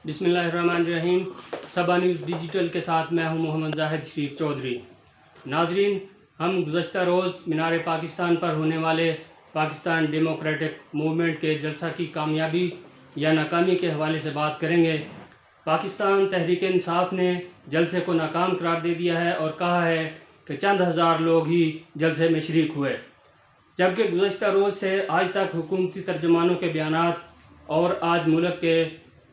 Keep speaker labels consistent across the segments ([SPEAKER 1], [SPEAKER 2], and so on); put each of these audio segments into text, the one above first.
[SPEAKER 1] बिस्मिल्लाहिर्रहमानिर्रहीम। सबा news digital के साथ मैं हूं मोहम्मद जाहिद शरीफ चौधरी। नाजरीन, हम गुज़श्ता रोज़ मीनार पाकिस्तान पर होने वाले पाकिस्तान डेमोक्रेटिक मूवमेंट के जलसा की कामयाबी या नाकामी के हवाले से बात करेंगे। पाकिस्तान तहरीक इंसाफ ने जलसे को नाकाम करार दे दिया है और कहा है कि चंद हज़ार लोग ही जलसे में शरीक हुए, जबकि गुज़श्ता रोज़ से आज तक हुकूमती तर्जुमानों के बयानात और आज मुल्क के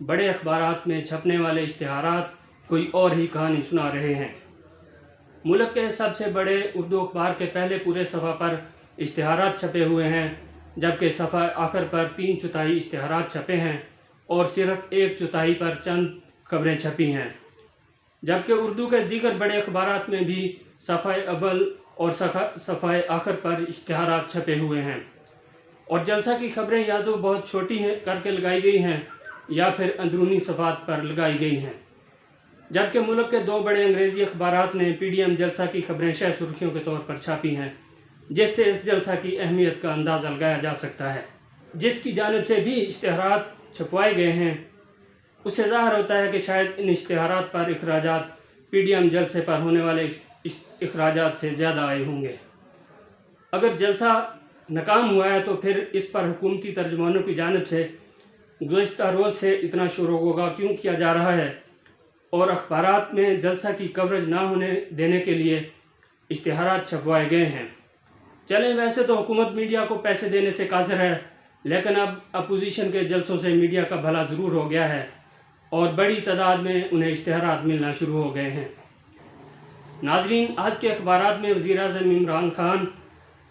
[SPEAKER 1] बड़े अखबारात में छपने वाले इश्तिहारात कोई और ही कहानी सुना रहे हैं। मुल्क के सबसे बड़े उर्दू अखबार के पहले पूरे सफ़ा पर इश्तिहारात छपे हुए हैं, जबकि सफ़ा आखिर पर 3/4 इश्तिहारात छपे हैं और सिर्फ 1/4 पर चंद खबरें छपी हैं। जबकि उर्दू के दीगर बड़े अखबारात में भी सफ़ा अव्वल और सफ़ा आखिर पर इश्तिहारात छपे हुए हैं और जलसा की खबरें या तो बहुत छोटी करके लगाई गई हैं या फिर अंदरूनी सफ़ात पर लगाई गई हैं। जबकि मुल्क के 2 बड़े अंग्रेज़ी अखबारात ने पीडीएम जलसा की खबरें शह सुर्खियों के तौर पर छापी हैं, जिससे इस जलसा की अहमियत का अंदाज़ा लगाया जा सकता है। जिसकी जानिब से भी इश्तिहारात छपवाए गए हैं, उससे ज़ाहिर होता है कि शायद इन इश्तिहारात पर अखराजात पीडीएम जलसे पर होने वाले अखराजात से ज़्यादा आए होंगे। अगर जलसा नाकाम हुआ है तो फिर इस पर हुकूमती तर्जुमानों की जानिब से गुज़श्ता रोज़ से इतना शोर-गुगा क्यों किया जा रहा है और अखबारात में जलसा की कवरेज ना होने देने के लिए इश्तिहारात छपवाए गए हैं। चलें, वैसे तो हुकूमत मीडिया को पैसे देने से कासिर है, लेकिन अब अपोजिशन के जलसों से मीडिया का भला ज़रूर हो गया है और बड़ी तादाद में उन्हें इश्तिहारात मिलना शुरू हो गए हैं। नाजरीन, आज के अखबारात में वज़ीर-ए-आज़म इमरान खान,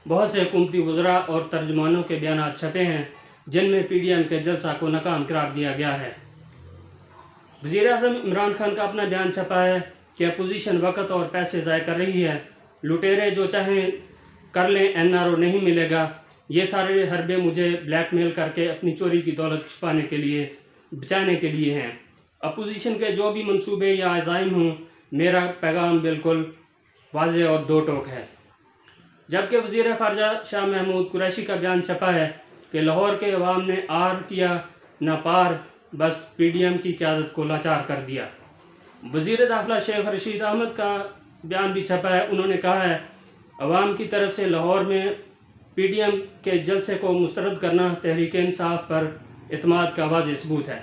[SPEAKER 1] बहुत से हुकूमती वज़रा और तर्जुमानों के बयानात छपे हैं, जिनमें पीडीएम के जलसा को नाकाम करार दिया गया है। वज़ीर-ए-आज़म इमरान खान का अपना बयान छपा है कि अपोजिशन वक़्त और पैसे ज़ाय कर रही है, लुटेरे जो चाहें कर लें, एनआरओ नहीं मिलेगा, ये सारे हरबे मुझे ब्लैकमेल करके अपनी चोरी की दौलत छुपाने के लिए, बचाने के लिए हैं। अपोजिशन के जो भी मंसूबे या अज़ाइम हों, मेरा पैगाम बिल्कुल वाज़ेह और दो टोक है। जबकि वज़ीर ख़ारजा शाह महमूद कुरैशी का बयान छपा है कि लाहौर के अवाम ने आर किया न पार, बस पीडीएम की क़यादत को लाचार कर दिया। वज़ीर दाखिला शेख रशीद अहमद का बयान भी छपा है। उन्होंने कहा है, अवाम की तरफ से लाहौर में पीडीएम के जलसे को मुस्तरद करना तहरीक इंसाफ पर इत्माद का वाज़ेह सबूत है।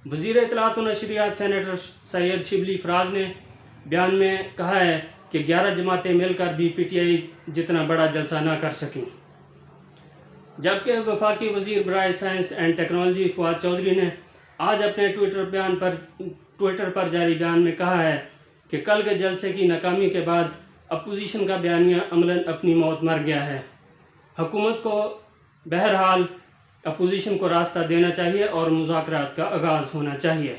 [SPEAKER 1] वज़ीर इत्तलात व नशरियात सेनेटर सैयद शिबली फराज ने बयान में कहा है कि 11 जमातें मिलकर भी पीटीआई जितना बड़ा जलसा ना कर सकें। जबकि वफाकी वज़ीर बराए science and technology Fawad Chaudhry ने आज अपने ट्विटर पर जारी बयान में कहा है कि कल के जलसे की नाकामी के बाद अपोजिशन का बयानिया अमलन अपनी मौत मर गया है। हुकूमत को बहरहाल अपोजिशन को रास्ता देना चाहिए और मुज़ाकरात का आगाज़ होना चाहिए।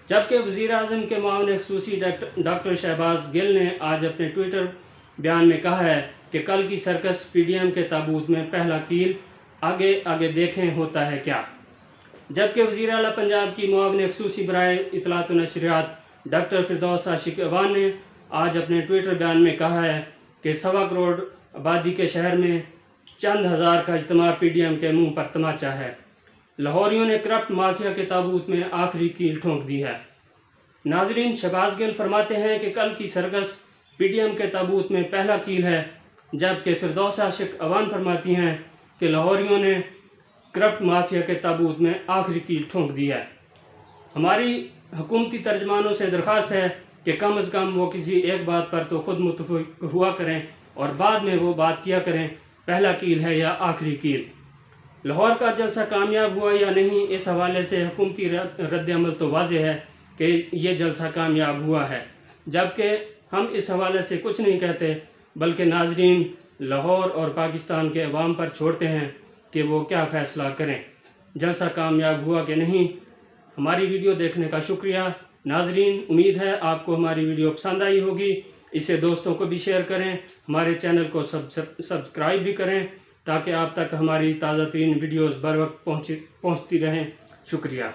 [SPEAKER 1] जबकि वज़ीर-ए-आज़म के मुआविन ख़ुसूसी डॉक्टर शहबाज गिल ने आज अपने ट्विटर बयान में कहा है कि कल की सर्कस पीडीएम के ताबूत में पहला कील, आगे आगे देखें होता है क्या। जबकि वज़ीर आला पंजाब की मुआविन ख़ुसूसी बराए इत्तलात व नशरियात डॉक्टर फिरदौस आशिक अवान ने आज अपने ट्विटर बयान में कहा है कि 1.25 करोड़ आबादी के शहर में चंद हज़ार का इज्तिमा पीडीएम के मुंह पर तमाचा है। लाहौरियों ने करप्ट माफिया के ताबूत में आखिरी कील ठोंक दी है। नाजरीन, शहबाज गिल फरमाते हैं कि कल की सर्कस पीडीएम के ताबूत में पहला कील है, जबकि फिरदौस आशिक अवान फरमाती हैं कि लाहौरियों ने करप्ट माफिया के ताबूत में आखिरी कील ठोंक दी है। हमारी हुकूमती तर्जमानों से दरख्वास्त है कि कम अज़ कम वो किसी एक बात पर तो खुद मुत्तफ़िक़ हुआ करें और बाद में वो बात किया करें, पहला कील है या आखिरी कील। लाहौर का जलसा कामयाब हुआ या नहीं, इस हवाले से हुकूमती रद्द-ए-अमल तो वाज़ेह है कि ये जलसा कामयाब हुआ है, जबकि हम इस हवाले से कुछ नहीं कहते, बल्कि नाजरीन लाहौर और पाकिस्तान के अवाम पर छोड़ते हैं कि वो क्या फ़ैसला करें, जलसा कामयाब हुआ कि नहीं। हमारी वीडियो देखने का शुक्रिया। नाजरीन, उम्मीद है आपको हमारी वीडियो पसंद आई होगी। इसे दोस्तों को भी शेयर करें, हमारे चैनल को सब्सक्राइब भी करें ताकि आप तक हमारी ताज़ा तरीन वीडियोज़ बर वक्त पहुँचती रहें। शुक्रिया।